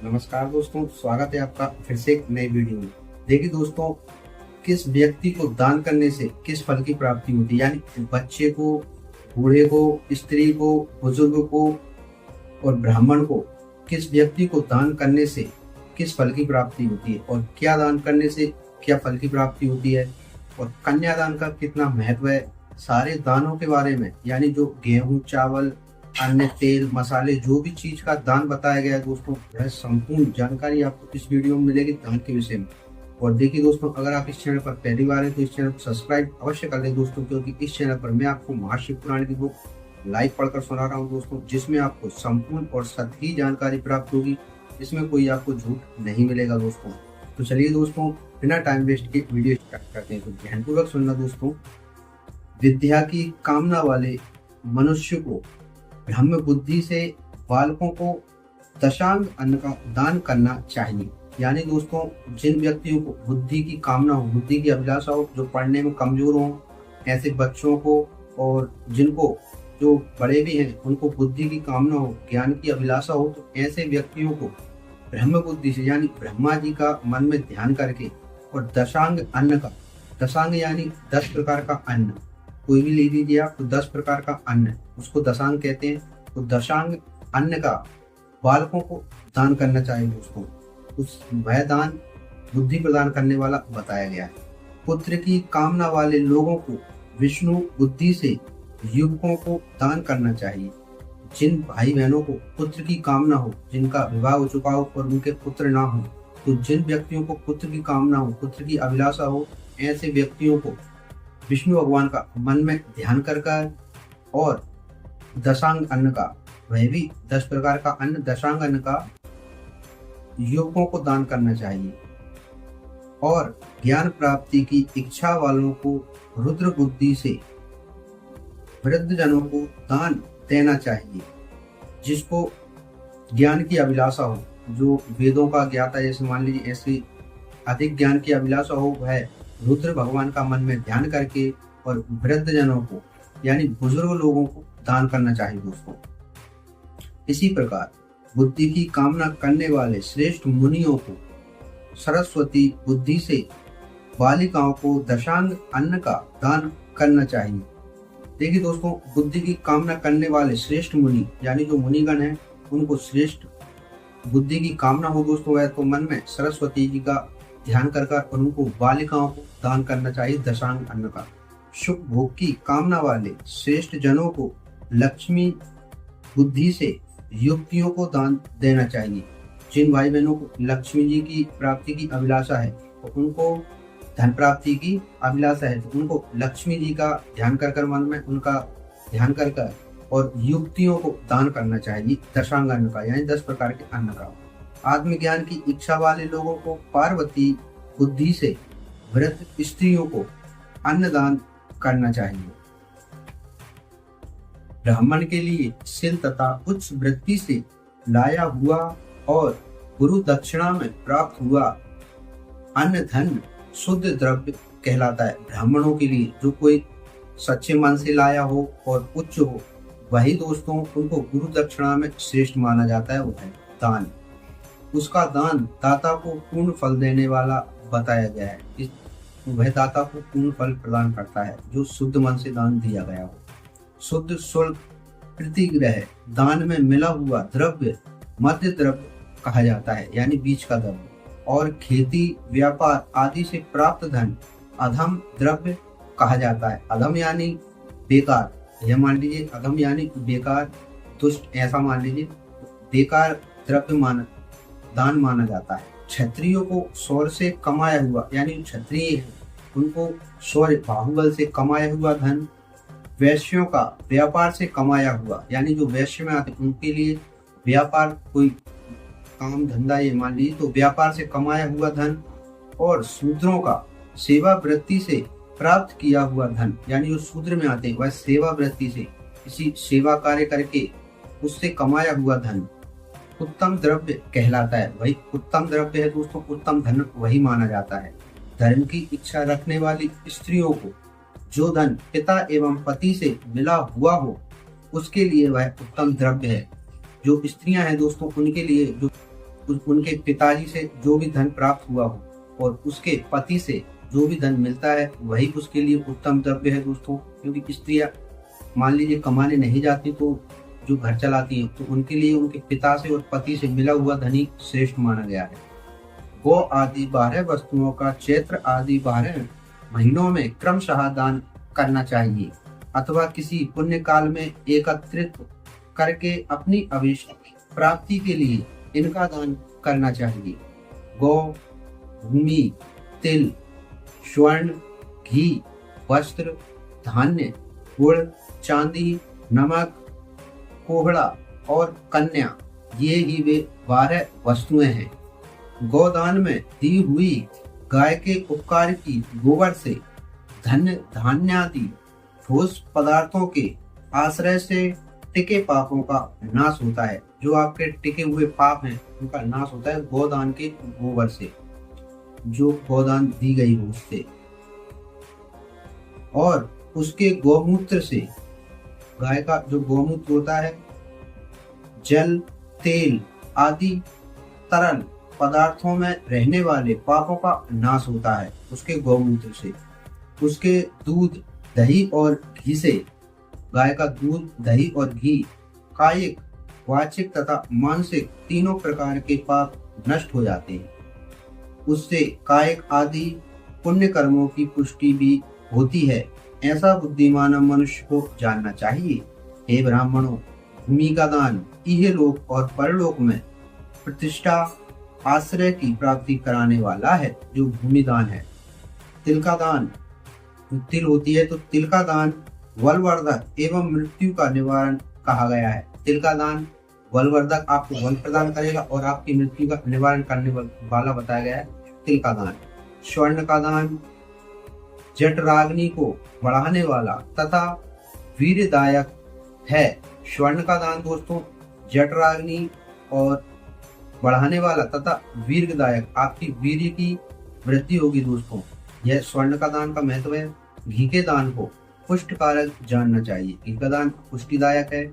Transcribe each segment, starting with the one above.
नमस्कार दोस्तों, स्वागत है आपका फिर से एक नई वीडियो में। देखिए दोस्तों, किस व्यक्ति को दान करने से किस फल की प्राप्ति होती है, यानी बच्चे को, बूढ़े को, स्त्री को, बुजुर्ग को और ब्राह्मण को, किस व्यक्ति को दान करने से किस फल की प्राप्ति होती है और क्या दान करने से क्या फल की प्राप्ति होती है और कन्यादान का कितना महत्व है। सारे दानों के बारे में, यानी जो गेहूं, चावल, अन्य तेल, मसाले, जो भी चीज का दान बताया गया है दोस्तों, वह संपूर्ण जानकारी आपको इस वीडियो में मिलेगी दान के विषय में। और देखिए दोस्तों, अगर आप इस चैनल पर पहली बार हैं तो इस चैनल को सब्सक्राइब अवश्य कर लें दोस्तों, क्योंकि इस चैनल पर मैं आपको महाशिव पुराण की बुक लाइव पढ़कर सुना रहा हूँ दोस्तों, जिसमें आपको संपूर्ण और सही जानकारी प्राप्त होगी। इसमें कोई आपको झूठ नहीं मिलेगा दोस्तों। तो चलिए दोस्तों, बिना टाइम वेस्ट के वीडियो स्टार्ट करते हैं। तो ध्यानपूर्वक सुनना दोस्तों। विद्या की कामना वाले मनुष्य को ब्रह्म बुद्धि से बालकों को दशांग अन्न का दान करना चाहिए। यानी दोस्तों, जिन व्यक्तियों को बुद्धि की कामना हो, बुद्धि की अभिलाषा हो, जो पढ़ने में कमजोर हो, ऐसे बच्चों को, और जिनको जो बड़े भी हैं उनको बुद्धि की कामना हो, ज्ञान की अभिलाषा हो, तो ऐसे व्यक्तियों को ब्रह्म बुद्धि से, यानी ब्रह्मा जी का मन में ध्यान करके, और दशांग अन्न का, दशांग यानी 10 प्रकार का अन्न, कोई भी ले लीजिए आप, तो 10 प्रकार का अन्न उसको दशांग कहते हैं। तो दशांग अन्न का बालकों को दान करना चाहिए दोस्तों। उस वह दान बुद्धि प्रदान करने वाला बताया गया है। पुत्र की कामना वाले लोगों को विष्णु बुद्धि से युवकों को दान करना चाहिए। जिन भाई बहनों को पुत्र की कामना हो, जिनका विवाह हो चुका हो और उनके पुत्र ना हो, तो जिन व्यक्तियों को पुत्र की कामना हो, पुत्र की अभिलाषा हो, ऐसे व्यक्तियों को विष्णु भगवान का मन में ध्यान कर और दशांग अन्न का, वह भी 10 प्रकार का अन्न, दशांग अन्न का युवकों को दान करना चाहिए। और ज्ञान प्राप्ति की इच्छा वालों को रुद्र बुद्धि से वृद्ध जनों को दान देना चाहिए। जिसको ज्ञान की अभिलाषा हो, जो वेदों का ज्ञाता, जैसे मान लीजिए ऐसे अधिक ज्ञान की अभिलाषा हो, वह रुद्र भगवान का मन में ध्यान करके और वृद्ध जनों को, यानी बुजुर्ग लोगों को दान करना चाहिए दोस्तों। इसी प्रकार बुद्धि की कामना करने वाले श्रेष्ठ मुनियों को सरस्वती बुद्धि से बालिकाओं को दशांग अन्न का दान करना चाहिए। देखिए दोस्तों, बुद्धि की कामना करने वाले श्रेष्ठ मुनि, यानी जो मुनिगण हैं, उनको श्रेष्ठ बुद्धि की कामना हो दोस्तों, वह तो मन में सरस्वती जी का ध्यान कर उनको बालिकाओं को दान करना चाहिए दशांग अन्न का। सुख भोग की कामना वाले श्रेष्ठ जनों को लक्ष्मी बुद्धि से युवतियों को दान देना चाहिए। जिन भाई बहनों को लक्ष्मी जी की प्राप्ति की अभिलाषा है, तो उनको धन प्राप्ति की अभिलाषा है, तो उनको लक्ष्मी जी का ध्यान कर मन में उनका ध्यान कर और युवतियों को दान करना चाहिए दशांग अन्न का, यानी 10 प्रकार के अन्न का। आत्मज्ञान की इच्छा वाले लोगों को पार्वती बुद्धि से वृद्ध स्त्रियों को अन्नदान करना चाहिए। ब्राह्मण के लिए शील तथा उच्च वृत्ति से लाया हुआ और गुरु दक्षिणा में प्राप्त हुआ अन्न धन शुद्ध द्रव्य कहलाता है। ब्राह्मणों के लिए जो कोई सच्चे मन से लाया हो और उच्च हो, वही दोस्तों उनको गुरु दक्षिणा में श्रेष्ठ माना जाता है, वो है दान। उसका दान दाता को पूर्ण फल देने वाला बताया गया है। वह दाता को पूर्ण फल प्रदान करता है जो शुद्ध मन से दान दिया गया हो। शुद्ध शुल्क प्रतिग्रह दान में मिला हुआ द्रव्य मध्य द्रव्य कहा जाता है, यानी बीच का द्रव्य। और खेती, व्यापार आदि से प्राप्त धन अधम द्रव्य कहा जाता है। अधम यानी बेकार, यह मान लीजिए, अधम यानी बेकार, दुष्ट, ऐसा मान लीजिए, बेकार द्रव्य दान माना जाता है। क्षत्रियों को शौर्य से कमाया हुआ, यानी क्षत्रिय हैं उनको शौर्य बाहुबल से कमाया हुआ धन। वैश्यों का व्यापार से कमाया हुआ, यानी जो वैश्य में आते उनके लिए व्यापार, कोई काम धंधा, ये मान लीजिए, तो व्यापार से कमाया हुआ धन। और शूद्रों का सेवा वृत्ति से प्राप्त किया हुआ धन, यानी जो शूद्र में आते हैं वह सेवा वृत्ति से किसी सेवा कार्य करके उससे कमाया हुआ धन उत्तम द्रव्य कहलाता है। वही उत्तम द्रव्य है दोस्तों, उत्तम धन वही माना जाता है। धर्म की इच्छा रखने वाली स्त्रियों को जो धन पिता एवं पति से मिला हुआ हो, उसके लिए वह उत्तम द्रव्य है। जो स्त्रियां हैं दोस्तों, उनके लिए जो उनके पिताजी से जो भी धन प्राप्त हुआ हो और उसके पति से जो भी धन मिलता है वही उसके लिए उत्तम द्रव्य है दोस्तों। क्योंकि स्त्रियां मान लीजिए कमाने नहीं जाती तो जो घर चलाती हैं तो उनके लिए उनके पिता से और पति से मिला हुआ धन ही श्रेष्ठ माना गया है। गो आदि 12 वस्तुओं का चैत्र आदि 12 महीनों में क्रमशः दान करना चाहिए अथवा किसी पुण्य काल में एकत्रित करके अपनी अभीष्ट प्राप्ति के लिए इनका दान करना चाहिए। गौ, भूमि, तिल, स्वर्ण, घी, वस्त्र, धान्य, गुड़, चांदी, नमक, कोहड़ा और कन्या, ये ही वे 12 वस्तुएं हैं। गोदान में दी हुई गाय के उपकार की गोबर से धान्यादि ठोस पदार्थों के आश्रय से टिके पापों का नाश होता है। जो आपके टिके हुए पाप हैं उनका नाश होता है गोदान के गोबर से, जो गोदान दी गई हो उससे। और उसके गौमूत्र से, गाय का जो गौमूत्र होता है, जल, तेल आदि तरल पदार्थों में रहने वाले पापों का नाश होता है उसके गौमूत्र से। उसके दूध, दही और घी से, गाय का दूध, दही और घी कायिक, वाचिक तथा मानसिक तीनों प्रकार के पाप नष्ट हो जाते हैं। उससे कायिक आदि पुण्य कर्मों की पुष्टि भी होती है, ऐसा बुद्धिमान मनुष्य को जानना चाहिए। हे ब्राह्मणों, भूमि का दान इहलोक और परलोक में प्रतिष्ठा, आश्रय की प्राप्ति कराने वाला है जो भूमि दान है। तिल का दान, तिल होती है तो तिल का दान बलवर्धक एवं मृत्यु का निवारण कहा गया है। तिल का दान बलवर्धक, आपको बल प्रदान करेगा और आपकी मृत्यु का निवारण करने वाला बताया गया है तिल का दान। स्वर्ण का दान जठराग्नि को बढ़ाने वाला तथा वीर्यदायक है। स्वर्ण का दान दोस्तों जठराग्नि और बढ़ाने वाला तथा वीर्यदायक, आपकी वीर्य की वृद्धि होगी दोस्तों। यह स्वर्ण का दान का महत्व है। घी के दान को पुष्टकारक जानना चाहिए, घी का दान पुष्टिदायक है।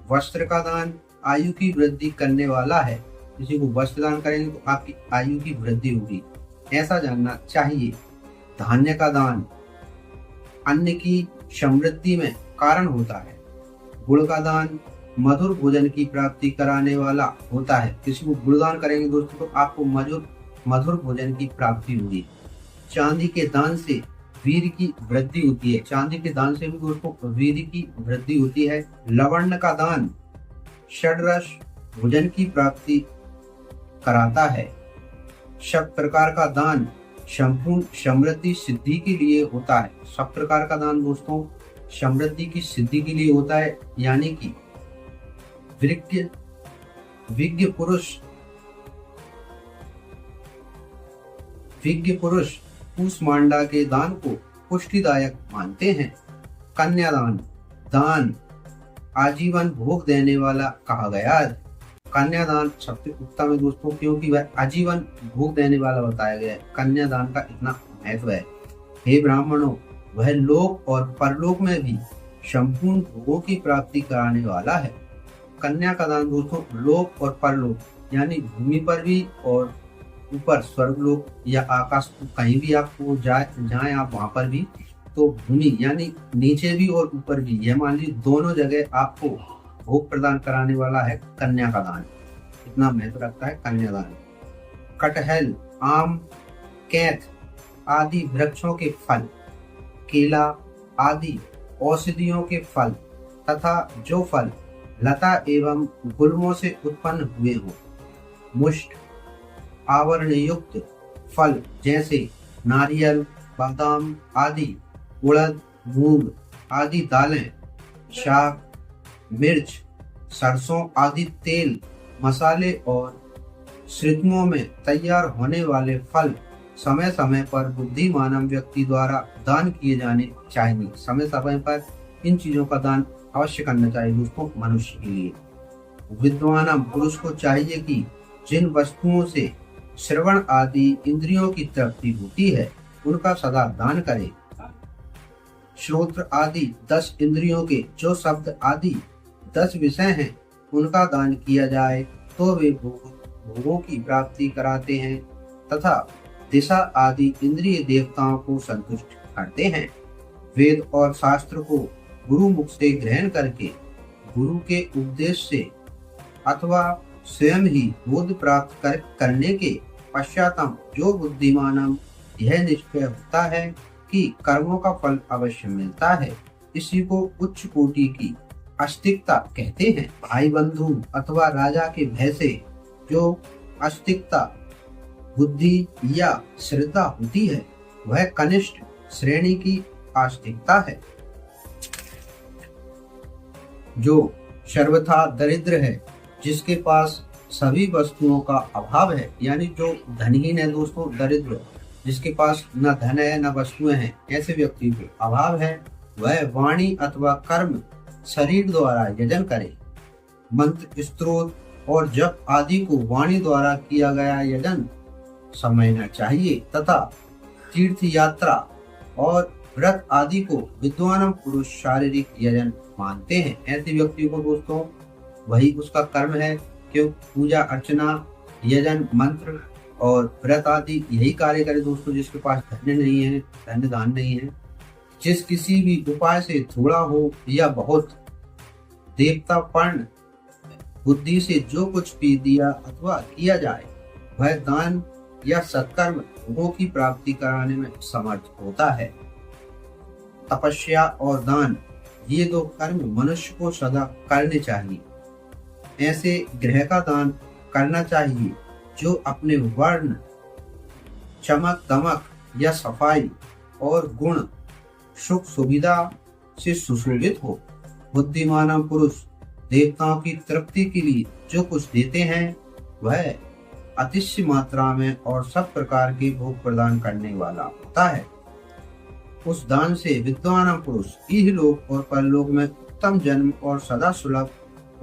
वस्त्र का दान आयु की वृद्धि करने वाला है, किसी को वस्त्र दान करेंगे तो आपकी आयु की वृद्धि होगी, ऐसा जानना चाहिए। धान्य का दान अन्न की समृद्धि में कारण होता है। गुड़ का दान मधुर भोजन की प्राप्ति कराने वाला होता है, किसी को गुड़ दान करेंगे दोस्तों तो आपको मधुर भोजन की प्राप्ति होगी। चांदी के दान से वीर की वृद्धि होती है, चांदी के दान से भी दोस्तों वीर की वृद्धि होती है। लवण का दान षड्रस भोजन की प्राप्ति कराता है। सब प्रकार का दान संपूर्ण समृद्धि सिद्धि के लिए होता है। सब प्रकार का दान दोस्तों समृद्धि की सिद्धि के लिए होता है, यानी कि विज्ञ पुरुष कूष्मांडा के दान को पुष्टिदायक मानते हैं। कन्यादान, दान आजीवन भोग देने वाला कहा गया है। कन्यादान सबसे उत्तम है दोस्तों, क्योंकि वह आजीवन भोग देने वाला बताया गया है। कन्यादान का इतना महत्व है। हे ब्राह्मणों, वह लोक और परलोक में भी संपूर्ण भोगों की प्राप्ति कराने वाला है। कन्या का दान दोस्तों लोक और परलोक यानी भूमि पर भी और ऊपर स्वर्गलोक या आकाश, कहीं भी आपको जाए आप वहां पर भी, तो भूमि यानी नीचे भी और ऊपर भी, यह मान लीजिए दोनों जगह आपको भोग प्रदान कराने वाला है कन्या का दान। इतना महत्व रखता है कन्यादान। कटहल, आम, कैथ आदि वृक्षों के फल, केला आदि औषधियों के फल तथा जो फल लता एवं गुल्मों से उत्पन्न हुए हो, मुष्ट आवरण युक्त फल जैसे नारियल, बादाम आदि, उड़द, मूंग आदि दालें, शाक, मिर्च, सरसों आदि तेल, मसाले और श्रितमों में तैयार होने वाले फल समय समय पर बुद्धिमान व्यक्ति द्वारा दान किए जाने चाहिए। समय समय पर इन चीजों का दान अवश्य करना चाहिए दोस्तों मनुष्य के लिए। विद्वान पुरुष को चाहिए कि जिन वस्तुओं से श्रवण आदि इंद्रियों की तृप्ति होती है उनका सदा दान करे। श्रोत्र आदि 10 इंद्रियों के जो शब्द आदि 10 विषय हैं उनका दान किया जाए तो वे भोग भोगों की प्राप्ति कराते हैं तथा दिशा आदि इंद्रिय देवताओं को संतुष्ट करते हैं। वेद और शास्त्र को गुरु मुख से ग्रहण करके गुरु के उपदेश से अथवा स्वयं ही बोध प्राप्त करने के पश्चातम जो बुद्धिमानम यह निश्चय होता है कि कर्मों का फल अवश्य मिलता है, इसी को उच्च कोटि की आस्तिकता कहते हैं। भाई बंधु अथवा राजा के भय से जो आस्तिकता बुद्धि या श्रद्धा होती है वह कनिष्ठ श्रेणी की आस्तिकता है। जो सर्वथा दरिद्र है, जिसके पास सभी वस्तुओं का अभाव है, यानी जो धनहीन है दोस्तों, दरिद्र, जिसके पास न धन है न वस्तुएं हैं, ऐसे व्यक्ति को अभाव है, वह वाणी अथवा कर्म शरीर द्वारा यजन करे। मंत्र स्त्रोत और जप आदि को वाणी द्वारा किया गया यजन समझना चाहिए तथा तीर्थ यात्रा और व्रत आदि को विद्वान पुरुष शारीरिक यजन मानते हैं। ऐसे व्यक्ति को दोस्तों वही उसका कर्म है, क्यों पूजा अर्चना यजन मंत्र और व्रत आदि यही कार्य करे दोस्तों, जिसके पास धन नहीं है, धन दान नहीं है। जिस किसी भी उपाय से थोड़ा हो या बहुत देवतापर्ण बुद्धि से जो कुछ भी दिया अथवा किया जाए वह दान या सत्कर्म भोगों की प्राप्ति कराने में समर्थ होता है। तपस्या और दान ये दो कर्म मनुष्य को सदा करने चाहिए। ऐसे ग्रह का दान करना चाहिए जो अपने वर्ण, चमक दमक या सफाई और गुण सुख सुविधा से सुशोभित हो। बुद्धिमान पुरुष देवताओं की तृप्ति के लिए जो कुछ देते हैं वह अतिशय मात्रा में और सब प्रकार के भोग प्रदान करने वाला होता है। उस दान से विद्वान पुरुष इहलोक और परलोक में उत्तम जन्म और सदा सुलभ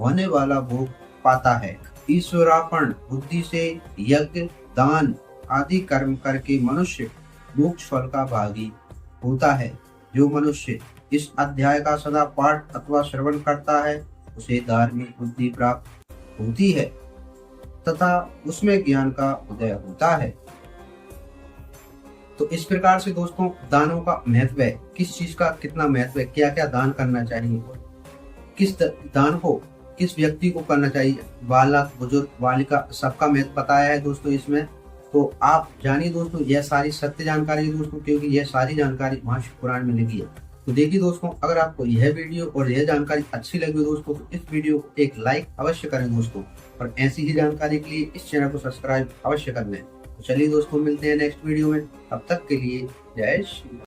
होने वाला भोग पाता है। ईश्वरार्पण बुद्धि से यज्ञ दान आदि कर्म करके मनुष्य मोक्ष फल का भागी होता है। जो मनुष्य इस अध्याय का सदा पाठ अथवा श्रवण करता है उसे धार्मिक बुद्धि प्राप्त होती है तथा उसमें ज्ञान का उदय होता है। तो इस प्रकार से दोस्तों दानों का महत्व है, किस चीज का कितना महत्व है, क्या क्या दान करना चाहिए, किस दान को किस व्यक्ति को करना चाहिए, बालक बुजुर्ग बालिका सबका महत्व बताया है दोस्तों इसमें। तो आप जानिए दोस्तों, यह सारी सत्य जानकारी है दोस्तों, क्योंकि यह सारी जानकारी महाशिव पुराण में लिखी है। तो देखिए दोस्तों, अगर आपको यह वीडियो और यह जानकारी अच्छी लगी दोस्तों तो इस वीडियो को एक लाइक अवश्य करें दोस्तों, और ऐसी ही जानकारी के लिए इस चैनल को सब्सक्राइब अवश्य कर लें। तो चलिए दोस्तों, मिलते हैं नेक्स्ट वीडियो में, तब तक के लिए जय श्री राम।